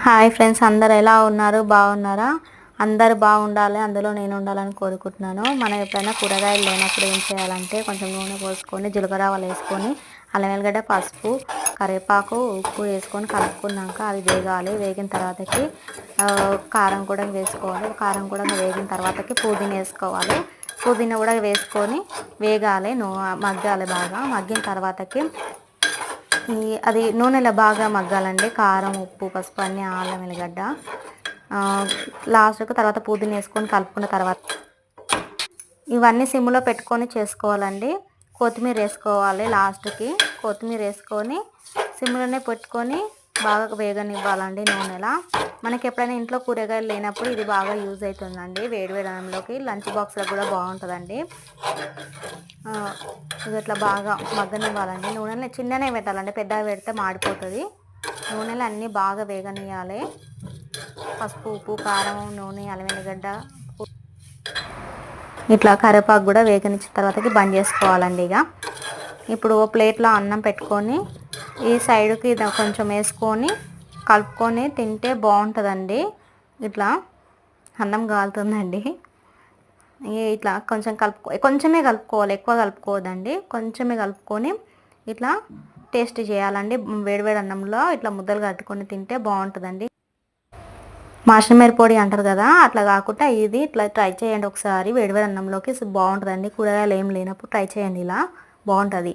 Hi friends, అందరు ఎలా ఉన్నారు? బాగున్నారా? అందరు బాగుండాలి, అందులో నేను ఉండాలని కోరుకుంటున్నాను. మనం ఎప్పుడైనా కూరగాయలు లేనప్పుడు ఏం చేయాలంటే కొంచెం నూనె పోసుకొని జీలకర్ర ఆవాలు వేసుకొని అల్లం వెల్లిగడ్డ పసుపు కరివేపాకు ఉప్పు వేసుకొని కలుపుకున్నాక అది వేగాలి. వేగిన తర్వాతకి కారం కూడా వేసుకోవాలి. కారం కూడా వేగిన తర్వాతకి పుదీనా వేసుకోవాలి. పుదీనా కూడా వేసుకొని వేగాలి, మగ్గాలి. బాగా మగ్గిన తర్వాతకి అది నూనెలో బాగా మగ్గాలండి. కారం ఉప్పు పసుపు అన్నీ అల్లం వెల్లిగడ్డ లాస్ట్కు తర్వాత పుదీనా వేసుకొని కలుపుకున్న తర్వాత ఇవన్నీ సిమ్లో పెట్టుకొని చేసుకోవాలండి. కొత్తిమీర వేసుకోవాలి. లాస్ట్కి కొత్తిమీర వేసుకొని సిమ్లోనే పెట్టుకొని బాగా వేగనివ్వాలండి నూనెలా. మనకి ఎప్పుడైనా ఇంట్లో కూరగాయలు లేనప్పుడు ఇది బాగా యూజ్ అవుతుందండి. వేడివేడి అన్నంలోకి లంచ్ బాక్స్లో కూడా బాగుంటుందండి. ఇది ఇట్లా బాగా మగ్గనివ్వాలండి. నూనెలో చిన్ననే పెట్టాలండి, పెద్దగా పెడితే మాడిపోతుంది. నూనెలో అన్నీ బాగా వేగనియాలి. పసుపు ఉప్పు కారం నూనె అల్లం వెల్లిగడ్డ ఇట్లా కరివేపాకు కూడా వేగనిచ్చిన తర్వాతకి బంద్ చేసుకోవాలండి. ఇప్పుడు ప్లేట్లో అన్నం పెట్టుకొని ఈ సైడ్కి కొంచెం వేసుకొని కలుపుకొని తింటే బాగుంటుందండి. ఇట్లా అన్నం కాలుతుందండి. ఇట్లా కొంచెమే కలుపుకోవాలి, ఎక్కువ కలుపుకోవద్దండి. కొంచెమే కలుపుకొని ఇట్లా టేస్ట్ చేయాలండి. వేడివేడి అన్నంలో ఇట్లా ముద్దలు కట్టుకొని తింటే బాగుంటుందండి. మాషమేర పొడి అంటారు కదా, అట్లా కాకుండా ఇది ఇట్లా ట్రై చేయండి ఒకసారి. వేడివేడి అన్నంలోకి బాగుంటుందండి. కూరగాయలు ఏం లేనప్పుడు ట్రై చేయండి, ఇలా బాగుంటుంది.